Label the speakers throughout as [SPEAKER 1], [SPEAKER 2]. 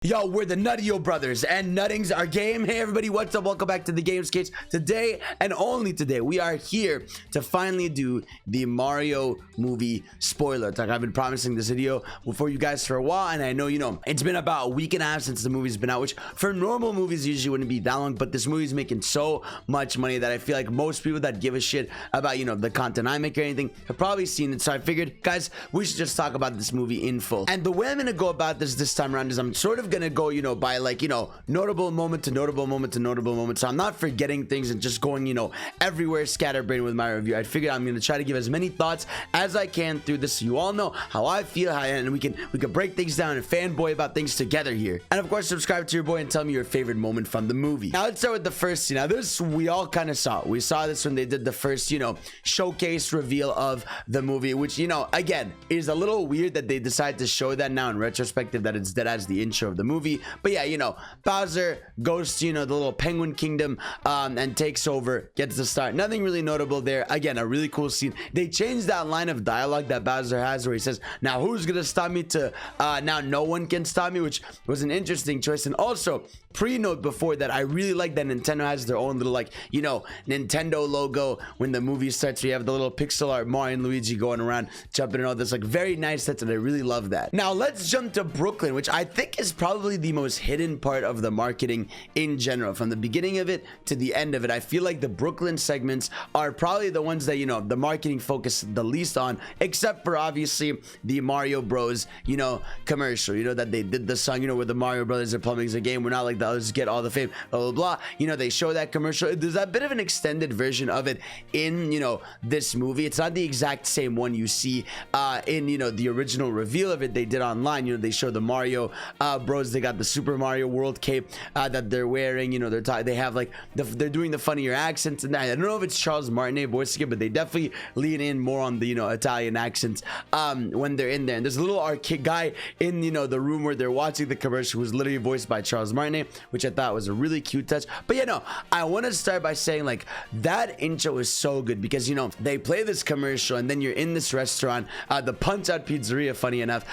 [SPEAKER 1] Yo, we're the Nuttio Brothers, and Nuttings are game. Hey everybody, what's up? Welcome back to the Gamescapes. Today, and only today, we are here to finally do the Mario movie spoiler talk. I've been promising this video for you guys for a while, and I know, it's been about a week and a half since the movie's been out, which for normal movies usually wouldn't be that long, but this movie's making so much money that I feel like most people that give a shit about, the content I make or anything have probably seen it. So I figured, guys, we should just talk about this movie in full. And the way I'm gonna go about this time around is I'm sort of gonna go by like notable moment to notable moment to notable moment, so I'm not forgetting things and just going everywhere scatterbrained with my review. I figured I'm gonna try to give as many thoughts as I can through this, so you all know how I feel, and we can break things down and fanboy about things together here. And of course, subscribe to your boy and tell me your favorite moment from the movie. Now let's start with the first scene. Now this we all kind of saw. We saw this when they did the first showcase reveal of the movie, which again is a little weird that they decide to show that now in retrospective, that it's dead as the intro of the movie. But yeah, Bowser goes to the little penguin kingdom and takes over, gets the start. Nothing really notable there. Again, a really cool scene. They changed that line of dialogue that Bowser has where he says, now who's gonna stop me, to now no one can stop me, which was an interesting choice. And also pre-note before that, I really like that Nintendo has their own little Nintendo logo when the movie starts. We have the little pixel art Mario and Luigi going around jumping and all this, very nice sets, and I really love that. Now let's jump to Brooklyn, which I think is probably the most hidden part of the marketing in general. From the beginning of it to the end of it, I feel like the Brooklyn segments are probably the ones that the marketing focused the least on, except for obviously the Mario Bros commercial, that they did the song where the Mario Brothers are plumbing a game, we're not like the others, get all the fame, blah blah blah. They show that commercial. There's a bit of an extended version of it in this movie. It's not the exact same one you see in the original reveal of it they did online. They show the Mario Bros, they got the Super Mario World cape that they're wearing. They have they're doing the funnier accents, and I don't know if it's Charles Martinet voicing it, but they definitely lean in more on the Italian accents when they're in there. And there's a little arcade guy in the room where they're watching the commercial who's literally voiced by Charles Martinet, which I thought was a really cute touch. But I want to start by saying that intro is so good because they play this commercial and then you're in this restaurant, the Punch Out Pizzeria, funny enough,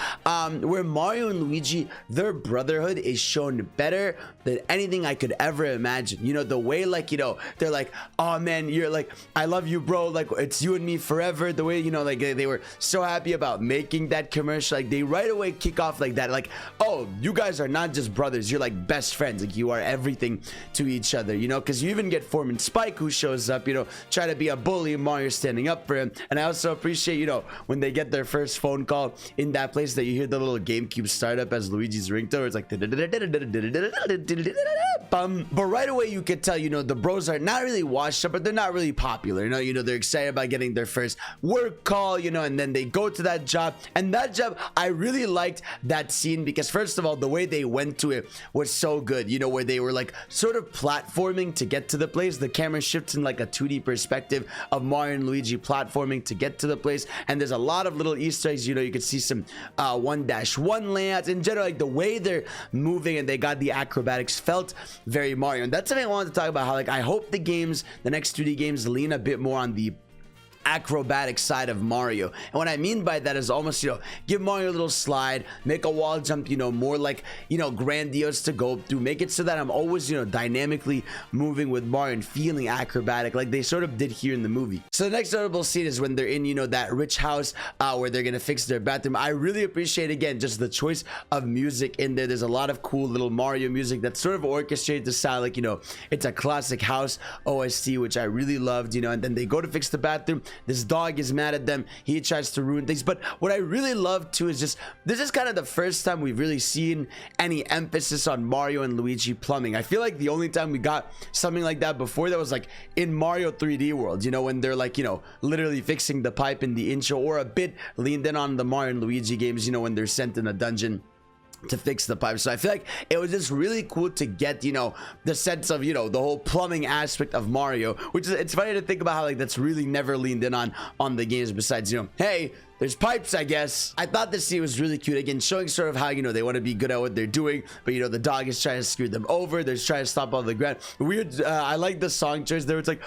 [SPEAKER 1] where Mario and Luigi, their brotherhood is shown better than anything I could ever imagine. The way they're like, oh man, you're I love you, bro, it's you and me forever. The way they were so happy about making that commercial. They right away kick off like that, oh, you guys are not just brothers, you're best friends, you are everything to each other, because you even get Foreman Spike who shows up, try to be a bully, Mario standing up for him. And I also appreciate when they get their first phone call in that place, that you hear the little GameCube startup as Luigi's ringtone. It's but right away you could tell the bros are not really washed up, but they're not really popular. They're excited about getting their first work call, and then they go to that job. And that job, I really liked that scene because first of all, the way they went to it was so good, where they were sort of platforming to get to the place. The camera shifts in a 2D perspective of Mario and Luigi platforming to get to the place, and there's a lot of little Easter eggs. You could see some 1-1 layouts in general. The way they're moving and they got the acrobatics felt very Mario. And that's something I wanted to talk about, how I hope the next 2D games lean a bit more on the acrobatic side of Mario. And what I mean by that is almost give Mario a little slide, make a wall jump more grandiose to go through, make it so that I'm always dynamically moving with Mario and feeling acrobatic like they sort of did here in the movie. So the next notable scene is when they're in that rich house where they're gonna fix their bathroom. I really appreciate again just the choice of music in there. There's a lot of cool little Mario music that's sort of orchestrated to sound it's a classic house OST, which I really loved. And then they go to fix the bathroom. This dog is mad at them. He tries to ruin things. But what I really love too is just, this is kind of the first time we've really seen any emphasis on Mario and Luigi plumbing. I feel like the only time we got something like that before, that was in Mario 3D World, when they're literally fixing the pipe in the intro, or a bit leaned in on the Mario and Luigi games, when they're sent in a dungeon to fix the pipe. So I feel like it was just really cool to get the sense of the whole plumbing aspect of Mario, which is, it's funny to think about how that's really never leaned in on the games, besides hey, there's pipes, I guess. I thought this scene was really cute. Again, showing sort of how, you know, they want to be good at what they're doing, but, you know, the dog is trying to screw them over. They're trying to stop all the ground. Weird. I like the song choice there. It's like,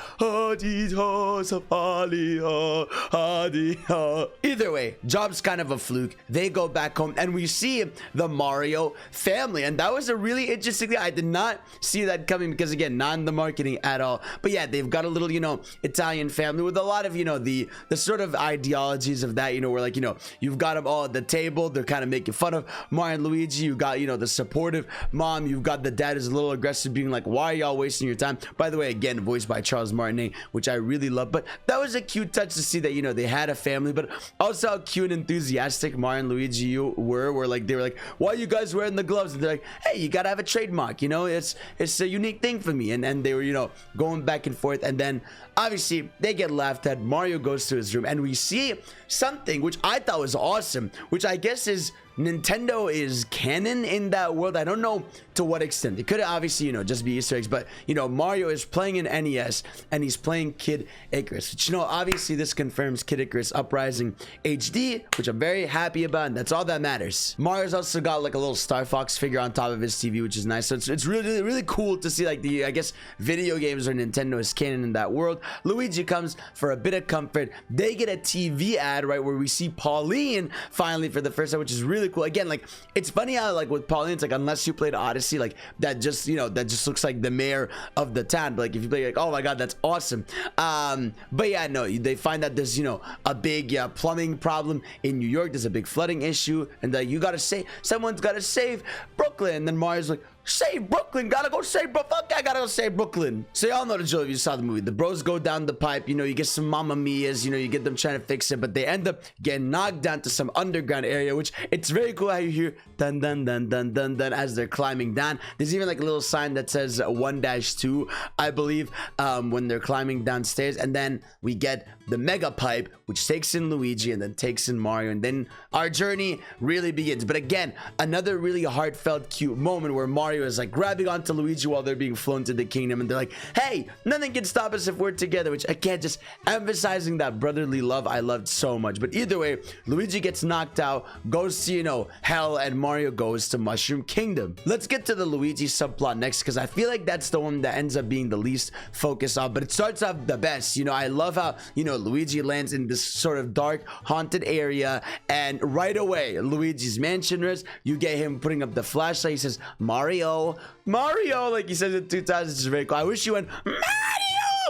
[SPEAKER 1] either way, job's kind of a fluke. They go back home and we see the Mario family. And that was a really interesting thing. I did not see that coming because, again, not in the marketing at all. But yeah, they've got a little, you know, Italian family with a lot of, you know, the sort of ideologies of that, you know, where, like, you know, you've got them all at the table. They're kind of making fun of Mario and Luigi. You got, you know, the supportive mom. You've got the dad who's a little aggressive, being like, why are y'all wasting your time? By the way, again, voiced by Charles Martinet, which I really love. But that was a cute touch to see that, you know, they had a family, but also how cute and enthusiastic Mario and Luigi were like, they were like, why are you guys wearing the gloves? And they're like, hey, you gotta have a trademark, you know, it's a unique thing for me. And they were, you know, going back and forth. And then obviously they get laughed at. Mario goes to his room and we see something which I thought was awesome, which I guess is Nintendo is canon in that world. I don't know to what extent. It could obviously, you know, just be Easter eggs, but, you know, Mario is playing an NES and he's playing Kid Icarus, which, you know, obviously this confirms Kid Icarus Uprising HD, which I'm very happy about, and that's all that matters. Mario's also got like a little Star Fox figure on top of his TV, which is nice. So it's really, really cool to see, like, the, I guess, video games or Nintendo is canon in that world. Luigi comes for a bit of comfort. They get a TV ad, right, where we see Pauline finally for the first time, which is really cool. Again, like, it's funny how, like, with Pauline, it's like, unless you played Odyssey, like, that just, you know, that just looks like the mayor of the town. But like, if you play, like, oh my god, that's awesome. But yeah, no, they find that there's, you know, a big plumbing problem in New York. There's a big flooding issue, and you gotta save, someone's gotta save Brooklyn. And then Mario's like, save Brooklyn, gotta go save fuck, I gotta go save Brooklyn. So y'all know the drill if you saw the movie. The bros go down the pipe, you know, you get some Mamma Mia's, you know, you get them trying to fix it, but they end up getting knocked down to some underground area, which it's very cool how you hear dun dun dun dun dun dun as they're climbing down. There's even like a little sign that says 1-2, I believe, when they're climbing downstairs. And then we get the mega pipe, which takes in Luigi and then takes in Mario, and then our journey really begins. But again, another really heartfelt, cute moment where Mario is like grabbing onto Luigi while they're being flown to the kingdom, and they're like, hey, nothing can stop us if we're together, which again, just emphasizing that brotherly love I loved so much. But either way, Luigi gets knocked out, goes to, you know, hell, and Mario goes to Mushroom Kingdom. Let's get to the Luigi subplot next, because I feel like that's the one that ends up being the least focused on, but it starts off the best. You know, I love how, you know, Luigi lands in this sort of dark, haunted area, and right away, Luigi's mansion is, you get him putting up the flashlight. He says, Mario, like he says it 2 times. It's just very cool. I wish you went, Mario,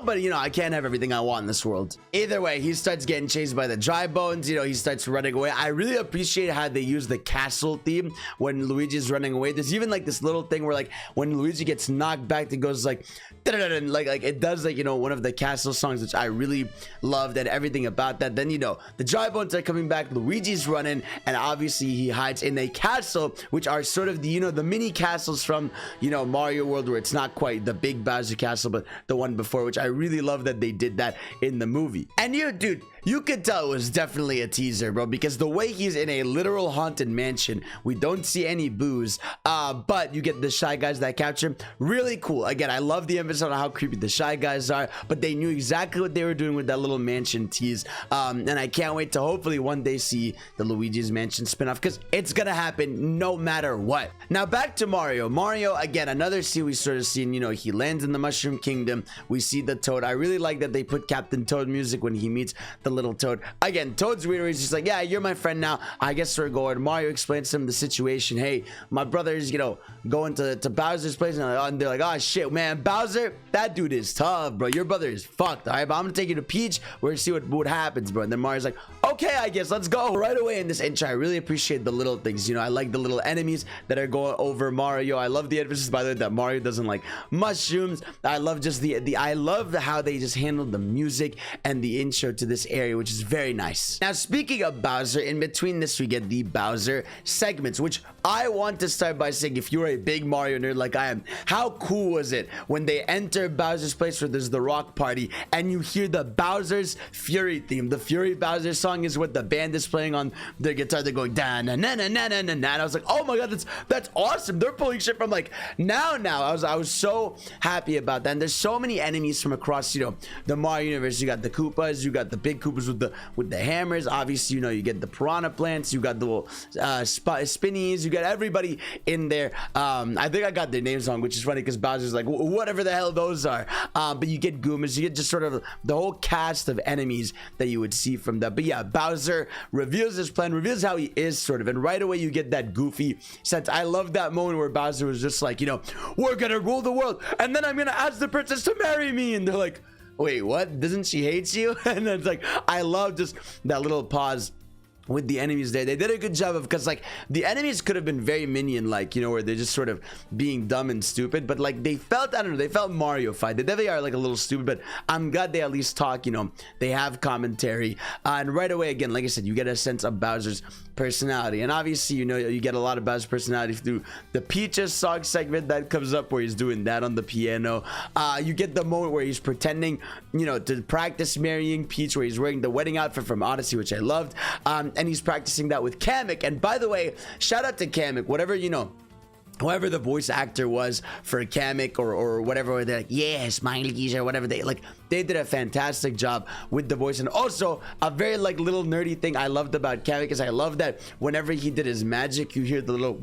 [SPEAKER 1] but, you know, I can't have everything I want in this world. Either way, he starts getting chased by the dry bones. You know, he starts running away. I really appreciate how they use the castle theme when Luigi's running away. There's even like this little thing where, like, when Luigi gets knocked back, it goes like like it does, like, you know, one of the castle songs, which I really loved, and everything about that. Then, you know, the dry bones are coming back, Luigi's running, and obviously he hides in a castle, which are sort of the, you know, the mini castles from, you know, Mario World, where it's not quite the big Bowser castle, but the one before, which I really love that they did that in the movie. And you, dude, you could tell it was definitely a teaser, bro, because the way he's in a literal haunted mansion, we don't see any booze, but you get the Shy Guys that capture him. Really cool. Again, I love the emphasis on how creepy the Shy Guys are, but they knew exactly what they were doing with that little mansion tease, and I can't wait to hopefully one day see the Luigi's Mansion spinoff, because it's gonna happen no matter what. Now back to Mario. Mario, again, another scene we sort of seen, you know, he lands in the Mushroom Kingdom. We see the Toad. I really like that they put Captain Toad music when he meets the little Toad. Again, Toad's weird. He's just like, yeah, you're my friend now, I guess we're going. Mario explains to him the situation. Hey, my brother's, you know, going to Bowser's place, and they're like, oh shit, man, Bowser, that dude is tough, bro. Your brother is fucked. All right, but I'm gonna take you to Peach. We're gonna see what happens, bro. And then Mario's like, okay, I guess let's go. Right away in this intro, I really appreciate the little things. You know, I like the little enemies that are going over Mario. I love the emphasis, by the way, that Mario doesn't like mushrooms. I love just I love how they just handled the music and the intro to this area, which is very nice. Now, speaking of Bowser, in between this, we get the Bowser segments, which, I want to start by saying, if you're a big Mario nerd like I am, how cool was it when they enter Bowser's place where there's the rock party and you hear the Bowser's Fury theme? The Fury Bowser song is what the band is playing on their guitar. They're going da na na na na na na, and I was like, oh my god, that's awesome. They're pulling shit from like now. I was so happy about that. And there's so many enemies from across, you know, the Mario universe. You got the Koopas, you got the big Koopas with the hammers. Obviously, you know, you get the piranha plants, you got the little spinnies, you got everybody in there. I think I got their names wrong, which is funny because Bowser's like, whatever the hell those are. But you get Goombas, you get just sort of the whole cast of enemies that you would see from that. But yeah, Bowser reveals his plan, reveals how he is sort of, and right away you get that goofy sense. I love that moment where Bowser was just like, you know, we're gonna rule the world, and then I'm gonna ask the princess to marry me, and they're like, wait, what? Doesn't she hate you? And it's like, I love just that little pause with the enemies there. They did a good job of, because like the enemies could have been very minion like, you know, where they're just sort of being dumb and stupid, but like they felt, I don't know, they felt Mario-fied. They definitely are like a little stupid, but I'm glad they at least talk, you know, they have commentary, and right away, again, like I said, you get a sense of Bowser's personality. And obviously, you know, you get a lot of Bowser's personality through the Peaches song segment that comes up where he's doing that on the piano. You get the moment where he's pretending, you know, to practice marrying Peach, where he's wearing the wedding outfit from Odyssey, which I loved, and he's practicing that with Kamek. And by the way, shout out to Kamek, whatever, you know, whoever the voice actor was for Kamek or whatever, where they're like, yeah, Smiley or whatever, they did a fantastic job with the voice. And also a very like little nerdy thing I loved about Kamek is I love that whenever he did his magic, you hear the little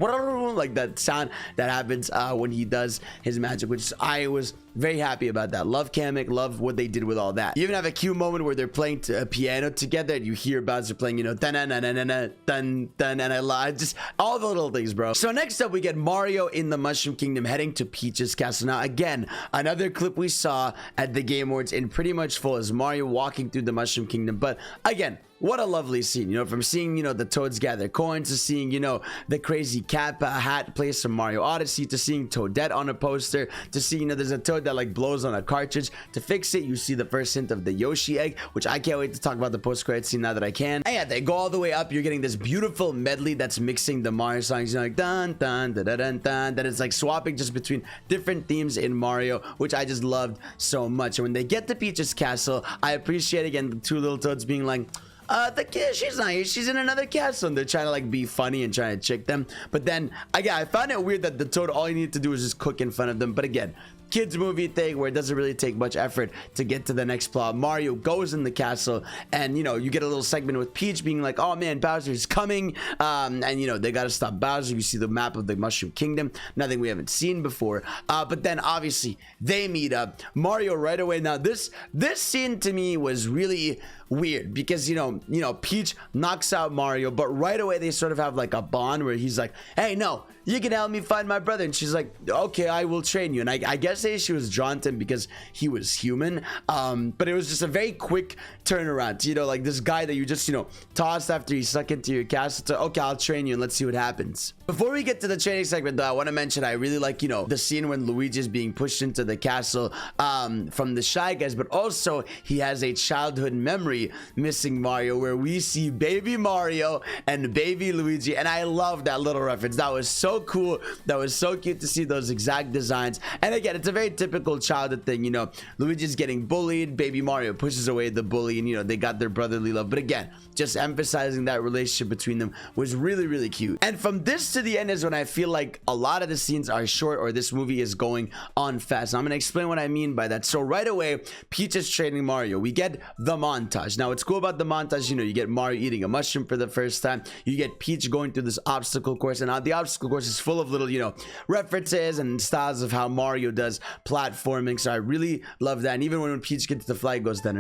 [SPEAKER 1] like that sound that happens when he does his magic, which I was very happy about that. Love Kamek, love what they did with all that. You even have a cute moment where they're playing a piano together and you hear Bowser playing, you know, dun dun dun dun dun dun dun, and I love just all the little things, bro. So next up we get Mario in the Mushroom Kingdom heading to Peach's castle. Now again, another clip we saw at the Game Awards in pretty much full is Mario walking through the Mushroom Kingdom. But again, what a lovely scene, you know, from seeing, you know, the Toads gather coins to seeing, you know, the crazy cat hat place from Mario Odyssey, to seeing Toadette on a poster, to seeing, you know, there's a Toad that like blows on a cartridge to fix it. You see the first hint of the Yoshi egg, which I can't wait to talk about the post-credit scene now that I can. And yeah, they go all the way up. You're getting this beautiful medley that's mixing the Mario songs, you know, like dun dun dun dun dun dun. That is like swapping just between different themes in Mario, which I just loved so much. And when they get to Peach's castle, I appreciate again the two little Toads being like, the kid, she's not here, she's in another castle, and they're trying to like be funny and trying to trick them. But then again, I found it weird that the Toad, all you need to do is just cook in front of them. But again, kids movie thing where it doesn't really take much effort to get to the next plot. Mario goes in the castle, and you know, you get a little segment with Peach being like, oh man, Bowser's coming, and you know, they gotta stop Bowser. You see the map of the Mushroom Kingdom, nothing we haven't seen before, but then obviously they meet up. Mario right away. Now this scene to me was really weird because you know Peach knocks out Mario, but right away they sort of have like a bond where he's like, hey, no, you can help me find my brother, and she's like, okay, I will train you. And I guess she was drawn to him because he was human, but it was just a very quick turnaround, you know, like this guy that you just, you know, tossed after he sucked into your castle to, okay, I'll train you and let's see what happens. Before we get to the training segment though, I want to mention I really like, you know, the scene when Luigi is being pushed into the castle from the Shy Guys, but also he has a childhood memory missing Mario where we see baby Mario and baby Luigi, and I love that little reference. That was so cool. That was so cute to see those exact designs. And again, it's a very typical childhood thing, you know, Luigi's getting bullied, baby Mario pushes away the bully, and you know, they got their brotherly love. But again, just emphasizing that relationship between them was really, really cute. And from this to the end is when I feel like a lot of the scenes are short, or this movie is going on fast. Now, I'm gonna explain what I mean by that. So right away, Peach is training Mario. We get the montage. Now what's cool about the montage, you know, you get Mario eating a mushroom for the first time, you get Peach going through this obstacle course, and the obstacle course is full of little, you know, references and styles of how Mario does platforming. So I really love that. And even when Peach gets the flag, goes I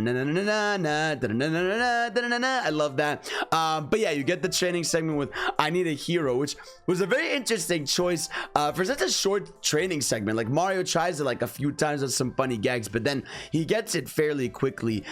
[SPEAKER 1] love that. But yeah, you get the training segment with I Need a Hero, which was a very interesting choice for such a short training segment. Like Mario tries it like a few times with some funny gags, but then he gets it fairly quickly,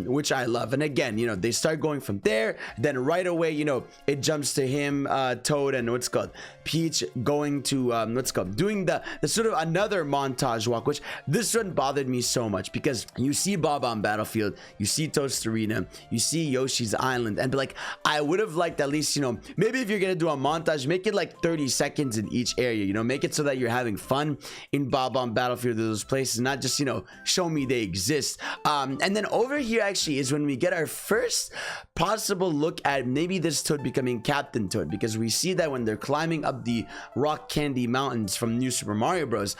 [SPEAKER 1] which I love. And again, you know, they start going from there, then right away, you know, it jumps to him, Toad, and what's called Peach going to what's called doing the sort of another montage walk, which this one bothered me so much because you see Bob-omb Battlefield, you see Toad's Arena, you see Yoshi's Island, and like I would have liked at least, you know, maybe if you're gonna do a montage, make make it like 30 seconds in each area, you know, make it so that you're having fun in Bob-omb Battlefield, those places, not just, you know, show me they exist. And then over here actually is when we get our first possible look at maybe this Toad becoming Captain Toad, because we see that when they're climbing up the rock candy mountains from New Super Mario Bros,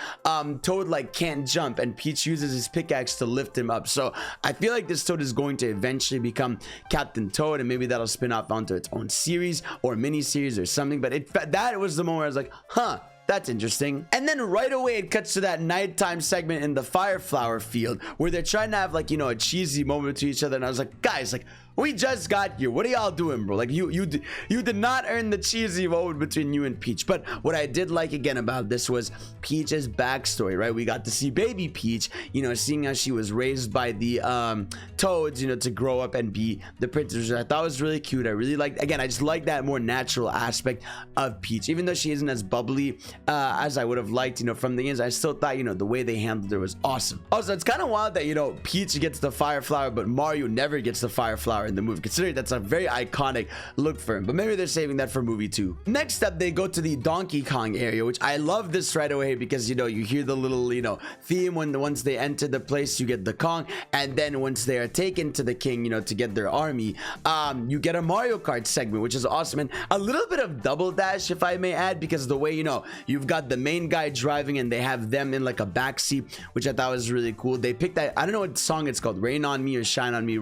[SPEAKER 1] Toad like can't jump, and Peach uses his pickaxe to lift him up. So I feel like this Toad is going to eventually become Captain Toad, and maybe that'll spin off onto its own series or mini series or something. But that was the moment where I was like, huh, that's interesting. And then right away it cuts to that nighttime segment in the Fire Flower field where they're trying to have like, you know, a cheesy moment to each other, and I was like, guys, like, we just got here. What are y'all doing, bro? Like, you did not earn the cheesy moment between you and Peach. But what I did like again about this was Peach's backstory, right? We got to see baby Peach, you know, seeing how she was raised by the Toads, you know, to grow up and be the princess, which I thought was really cute. I really liked, again, I just like that more natural aspect of Peach, even though she isn't as bubbly as I would have liked, you know, from the games. I still thought, you know, the way they handled her was awesome. Also, it's kind of wild that, you know, Peach gets the Fire Flower, but Mario never gets the Fire Flower in the movie, considering that's a very iconic look for him. But maybe they're saving that for movie 2. Next up, they go to the Donkey Kong area, which I love this right away because, you know, you hear the little, you know, theme once they enter the place, you get the Kong, and then once they are taken to the king, you know, to get their army, you get a Mario Kart segment, which is awesome, and a little bit of double dash, if I may add, because the way, you know, you've got the main guy driving and they have them in like a backseat, which I thought was really cool. They picked that, I don't know what song it's called, Rain on Me or Shine on Me,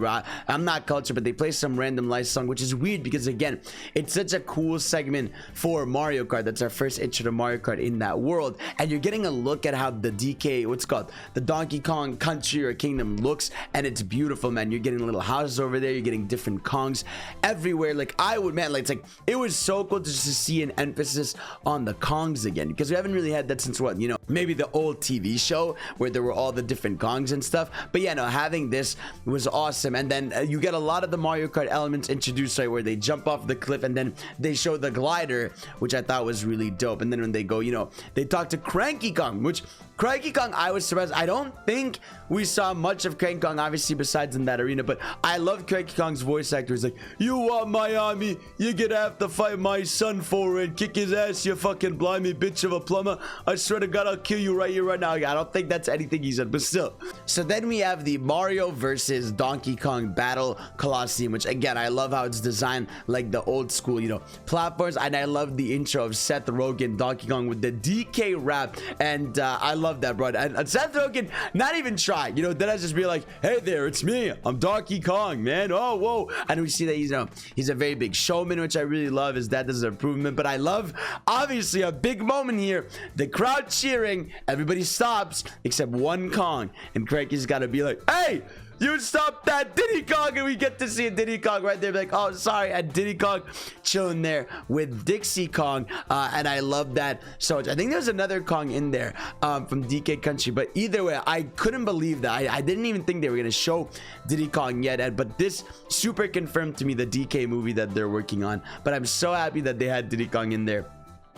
[SPEAKER 1] I'm not cultured, but they play some random light song, which is weird because again, it's such a cool segment for Mario Kart. That's our first intro to Mario Kart in that world, and you're getting a look at how the DK, what's called the Donkey Kong country or kingdom looks, and it's beautiful, man. You're getting little houses over there, you're getting different Kongs everywhere. Like, I would, man, like, it's like, it was so cool to just see an emphasis on the Kongs again, because we haven't really had that since what, you know, maybe the old TV show where there were all the different Kongs and stuff. But yeah, no, having this was awesome. And then you get a lot of the Mario Kart elements introduced, right, where they jump off the cliff and then they show the glider, which I thought was really dope. And then when they go, you know, they talk to Cranky Kong, which Cranky Kong, I was surprised. I don't think we saw much of Cranky Kong, obviously, besides in that arena, but I love Cranky Kong's voice actor. He's like, you want my army? You're gonna have to fight my son for it. Kick his ass, you fucking blimey bitch of a plumber. I swear to God, I'll kill you right here, right now. I don't think that's anything he said, but still. So then we have the Mario versus Donkey Kong Battle Coliseum, which again, I love how it's designed like the old school, you know, platforms. And I love the intro of Seth Rogen, Donkey Kong with the DK rap. And I love that, bro. And Seth Rogen not even try, you know, then I just be like, hey there, it's me, I'm Donkey Kong, man. Oh, whoa. And we see that he's, you know, he's a very big showman, which I really love. His dad does an improvement. But I love, obviously, a big moment here, the crowd cheering, everybody stops except one Kong, and Cranky's got to be like, hey, you stop that, Diddy Kong. And we get to see a Diddy Kong right there, like, oh, sorry. And Diddy Kong chilling there with Dixie Kong, and I love that so much. I think there's another Kong in there from DK Country, but either way, I couldn't believe that. I didn't even think they were gonna show Diddy Kong yet, but this super confirmed to me the DK movie that they're working on. But I'm so happy that they had Diddy Kong in there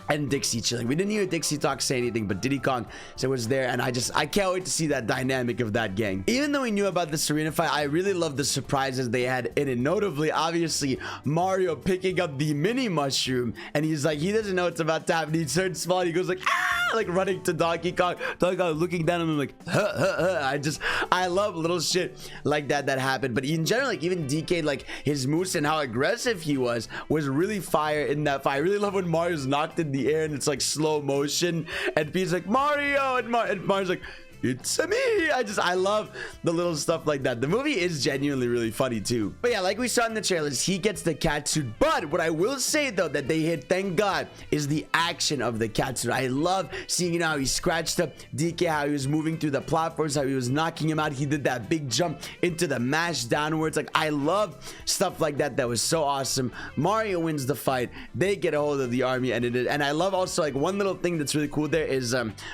[SPEAKER 1] and Dixie chilling. We didn't hear Dixie Talk say anything, but Diddy Kong was there, and I can't wait to see that dynamic of that gang. Even though we knew about the arena fight, I really love the surprises they had in it. Notably, obviously, Mario picking up the mini mushroom, and he's like, he doesn't know what's about to happen. He turns small, and he goes like, ah, like running to Donkey Kong. Donkey Kong looking down at him like, huh, huh, huh. I love little shit like that happened. But in general, like, even DK, like, his moves and how aggressive he was really fire in that fight. I really love when Mario's knocked in the air and it's like slow motion and Pete's like, Mario, and Mario's like, it's me. I love the little stuff like that. The movie is genuinely really funny too. But yeah, like we saw in the trailers, he gets the cat suit. But what I will say though that they hit, thank God, is the action of the cat suit. I love seeing, you know, how he scratched up DK, how he was moving through the platforms, how he was knocking him out. He did that big jump into the mash downwards. Like, I love stuff like that. That was so awesome. Mario wins the fight. They get a hold of the army, and I love also, like, one little thing that's really cool there is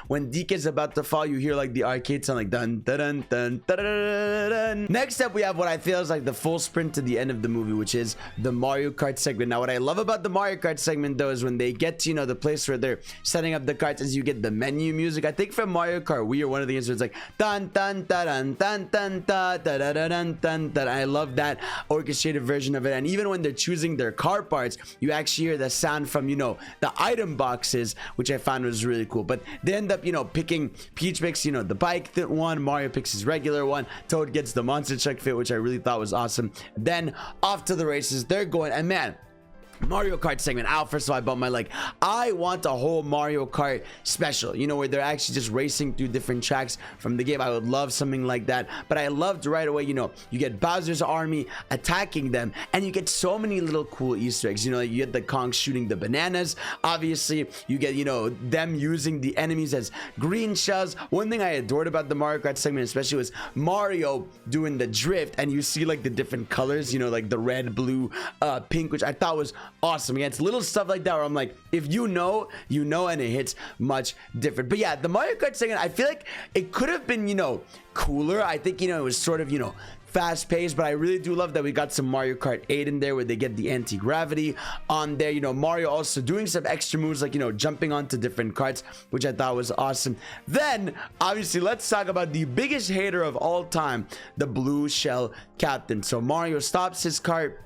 [SPEAKER 1] when DK's about to fall, you hear like the arcade sound, like dun dun dun dun dun dun dun. Next up, we have what I feel is like the full sprint to the end of the movie, which is the Mario Kart segment. Now, what I love about the Mario Kart segment though is when they get to, you know, the place where they're setting up the carts, as you get the menu music. I think from Mario Kart Wii or one of the instruments, like dun dun dun dun dun dun dun dun dun dun dun. I love that orchestrated version of it. And even when they're choosing their car parts, you actually hear the sound from, you know, the item boxes, which I found was really cool. But they end up, you know, picking, Peach picks, you know, the bike one, Mario picks his regular one, Toad gets the monster truck fit, which I really thought was awesome. Then off to the races they're going, and man, Mario Kart segment out. First of all, I bumped my leg. I want a whole Mario Kart special, you know, where they're actually just racing through different tracks from the game. I would love something like that. But I loved right away, you know, you get Bowser's army attacking them, and you get so many little cool Easter eggs. You know, you get the Kong shooting the bananas. Obviously, you get, you know, them using the enemies as green shells. One thing I adored about the Mario Kart segment especially was Mario doing the drift, and you see like the different colors, you know, like the red, blue, pink, which I thought was awesome. Again, it's little stuff like that where I'm like, if you know, you know, and it hits much different. But yeah, the Mario Kart segment, I feel like it could have been, you know, cooler. I think, you know, it was sort of, you know, fast paced, but I really do love that we got some Mario Kart 8 in there where they get the anti-gravity on there. You know, Mario also doing some extra moves like, you know, jumping onto different carts, which I thought was awesome. Then obviously let's talk about the biggest hater of all time, the blue shell captain. So Mario stops his cart,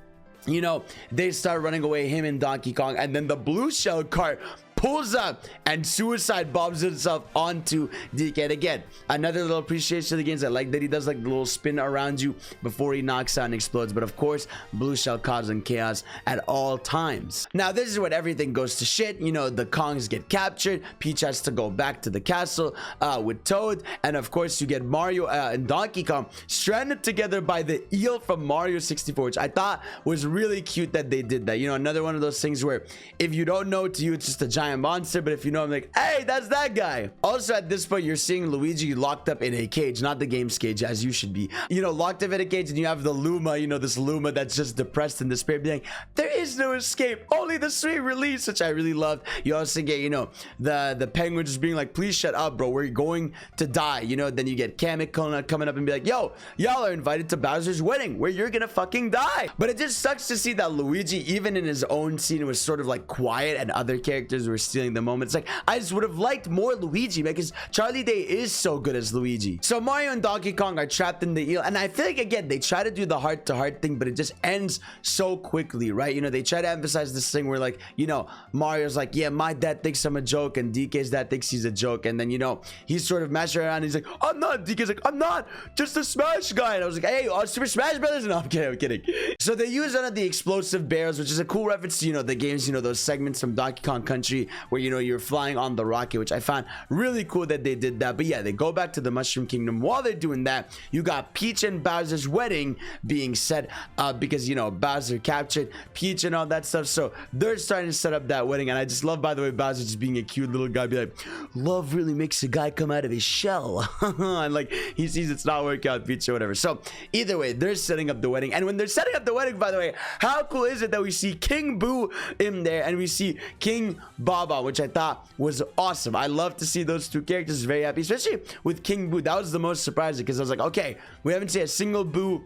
[SPEAKER 1] you know, they start running away, him and Donkey Kong, and then the blue shell cart pulls up and suicide bombs himself onto DK. And again, another little appreciation to the games. I like that he does like the little spin around you before he knocks out and explodes. But of course, blue shell causing chaos at all times. Now, this is when everything goes to shit. You know, the Kongs get captured. Peach has to go back to the castle with Toad. And of course, you get Mario and Donkey Kong stranded together by the eel from Mario 64, which I thought was really cute that they did that. You know, another one of those things where if you don't know, to you, it's just a giant monster, but if you know, I'm like, hey, that's that guy. Also, at this point, you're seeing Luigi locked up in a cage, not the game's cage, as you should be, you know, locked up in a cage, and you have the Luma, you know, this Luma that's just depressed in despair, being like, there is no escape, only the sweet release, which I really loved. You also get, you know, the penguin just being like, please shut up, bro, we're going to die, you know. Then you get Kamek coming up and be like, yo, y'all are invited to Bowser's wedding where you're gonna fucking die. But it just sucks to see that Luigi, even in his own scene, was sort of like quiet, and other characters were stealing the moment. It's like, I just would have liked more Luigi because Charlie Day is so good as Luigi. So Mario and Donkey Kong are trapped in the eel, and I feel like, again, they try to do the heart-to-heart thing, but it just ends so quickly, right? You know, they try to emphasize this thing where, like, you know, Mario's like, yeah, my dad thinks I'm a joke, and DK's dad thinks he's a joke, and then, you know, he's sort of mashing around, and he's like, I'm not. DK's like, I'm not, just a Smash guy. And I was like, hey, Super Smash Brothers? No, I'm kidding. So they use one of the explosive barrels, which is a cool reference to, you know, the games, you know, those segments from Donkey Kong Country where, you know, you're flying on the rocket, which I found really cool that they did that. But yeah, they go back to the Mushroom Kingdom. While they're doing that, you got Peach and Bowser's wedding being set up because, you know, Bowser captured Peach and all that stuff, so they're starting to set up that wedding. And I just love, by the way, Bowser just being a cute little guy, be like, love really makes a guy come out of his shell. And like, he sees it's not working out, Peach or whatever. So either way, they're setting up the wedding. And when they're setting up the wedding, by the way, how cool is it that we see King Boo in there and we see King Baba, which I thought was awesome. I love to see those two characters. Very happy, especially with King Boo. That was the most surprising because I was like, okay, we haven't seen a single Boo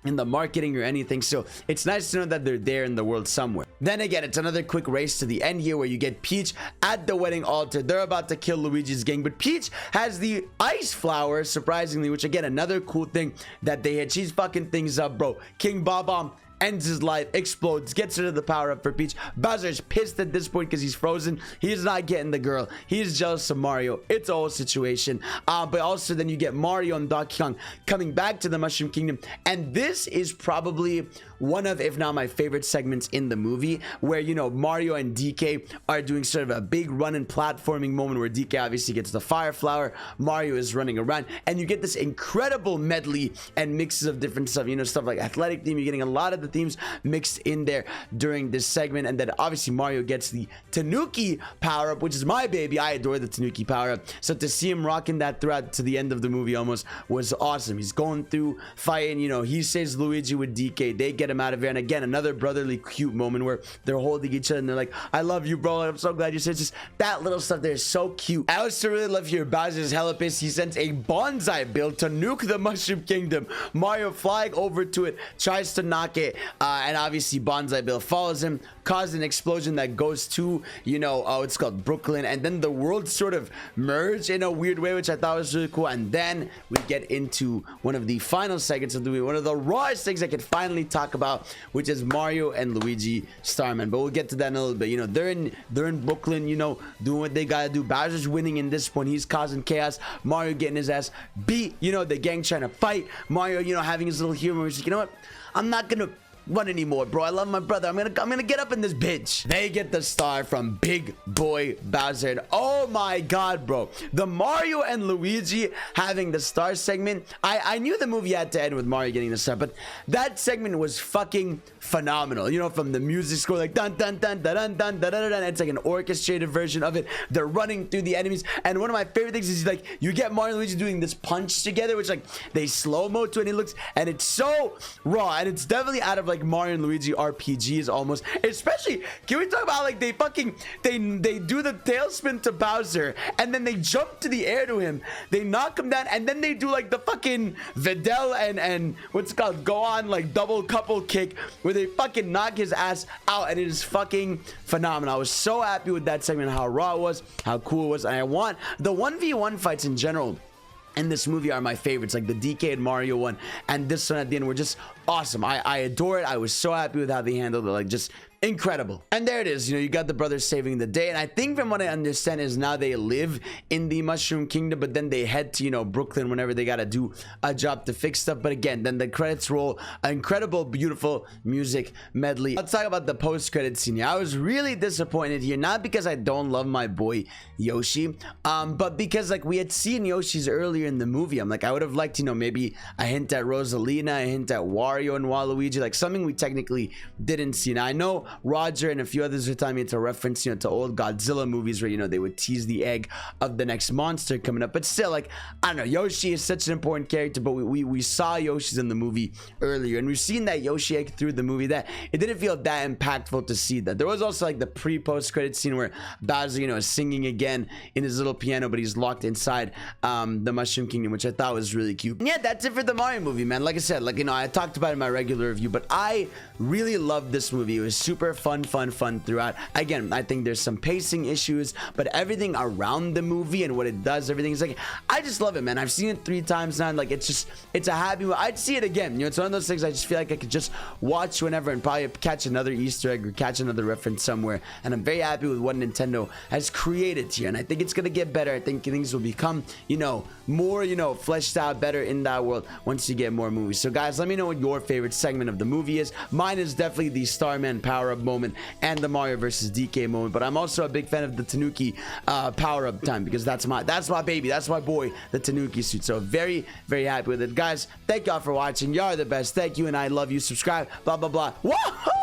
[SPEAKER 1] in the marketing or anything, so it's nice to know that they're there in the world somewhere. Then again, it's another quick race to the end here where you get Peach at the wedding altar. They're about to kill Luigi's gang, but Peach has the ice flower, surprisingly, which again, another cool thing that they had. She's fucking things up, bro. King Bob-omb ends his life, explodes, gets rid of the power up for Peach. Bowser's pissed at this point because he's frozen. He's not getting the girl. He's jealous of Mario. It's a whole situation. But also then you get Mario and Donkey Kong coming back to the Mushroom Kingdom. And this is probably one of, if not my favorite segments in the movie, where, you know, Mario and DK are doing sort of a big run and platforming moment where DK obviously gets the fire flower, Mario is running around, and you get this incredible medley and mixes of different stuff, you know, stuff like athletic theme. You're getting a lot of the themes mixed in there during this segment. And then obviously Mario gets the Tanuki power up, which is my baby. I adore the Tanuki power up, so to see him rocking that throughout to the end of the movie almost was awesome. He's going through fighting, you know, he saves Luigi with DK, they get get him out of here. And again, another brotherly cute moment where they're holding each other and they're like, I love you, bro, I'm so glad you said. Just that little stuff there is so cute. I also really love here Bowser's hella pissed. He sends a bonsai build to nuke the Mushroom Kingdom. Mario flying over to it, tries to knock it, and obviously Bonsai Bill follows him, caused an explosion that goes to, you know, it's called Brooklyn, and then the worlds sort of merge in a weird way, which I thought was really cool. And then we get into one of the final segments of the movie, one of the rawest things I could finally talk about, which is Mario and Luigi Starman. But we'll get to that in a little bit. You know, they're in Brooklyn, you know, doing what they gotta do. Bowser's winning in this point, he's causing chaos. Mario getting his ass beat, you know, the gang trying to fight. Mario, you know, having his little humor. He's like, you know what, I'm not gonna run anymore, bro. I love my brother. I'm gonna get up in this bitch. They get the star from Big Boy Bowser, and oh my god, bro, the Mario and Luigi having the star segment. I knew the movie had to end with Mario getting the star, but that segment was fucking phenomenal. You know, from the music score, like dun dun dun dun dun dun dun dun dun. It's like an orchestrated version of it. They're running through the enemies, and one of my favorite things is like you get Mario and Luigi doing this punch together, which like they slow mo to it, and it looks, and it's so raw, and it's definitely out of like Mario and Luigi RPGs almost. Especially, can we talk about like they do the tailspin to Bowser, and then they jump to the air to him, they knock him down, and then they do like the fucking Videl and what's it called, go on like double couple kick where they fucking knock his ass out, and it is fucking phenomenal. I was so happy with that segment, how raw it was, how cool it was, and I want the 1v1 fights in general in this movie are my favorites, like the DK and Mario one, and this one at the end were just awesome. I adore it. I was so happy with how they handled it, like just incredible. And there it is, you know, you got the brothers saving the day, and I think from what I understand is now they live in the Mushroom Kingdom, but then they head to, you know, Brooklyn whenever they gotta do a job to fix stuff. But again, then the credits roll, incredible beautiful music medley. Let's talk about the post-credit scene here. I was really disappointed here, not because I don't love my boy Yoshi, but because like we had seen Yoshi's earlier in the movie. I'm like, I would have liked, you know, maybe a hint at Rosalina, a hint at Wario and Waluigi, like something we technically didn't see. Now I know Roger and a few others were telling me it's a reference, you know, to old Godzilla movies where, you know, they would tease the egg of the next monster coming up. But still, like, I don't know, Yoshi is such an important character, but we saw Yoshi's in the movie earlier, and we've seen that Yoshi egg through the movie, that it didn't feel that impactful to see that. There was also like the pre-post credit scene where Bowser, you know, is singing again in his little piano, but he's locked inside the Mushroom Kingdom, which I thought was really cute. And yeah, that's it for the Mario movie, man. Like I said, like, you know, I talked about it in my regular review, but I really loved this movie. It was super fun throughout. Again, I think there's some pacing issues, but everything around the movie and what it does, everything is like, I just love it, man. I've seen it 3 times now, and like it's a happy movie. I'd see it again. You know, it's one of those things I just feel like I could just watch whenever and probably catch another Easter egg or catch another reference somewhere. And I'm very happy with what Nintendo has created here, and I think it's gonna get better. I think things will become, you know, more, you know, fleshed out better in that world once you get more movies. So guys, let me know what your favorite segment of the movie is. Mine is definitely the Starman power-up moment and the Mario versus DK moment, but I'm also a big fan of the Tanuki power-up time, because that's my baby, that's my boy, the Tanuki suit. So very happy with it, guys. Thank y'all for watching. Y'all are the best. Thank you, and I love you. Subscribe, blah blah blah. Whoa!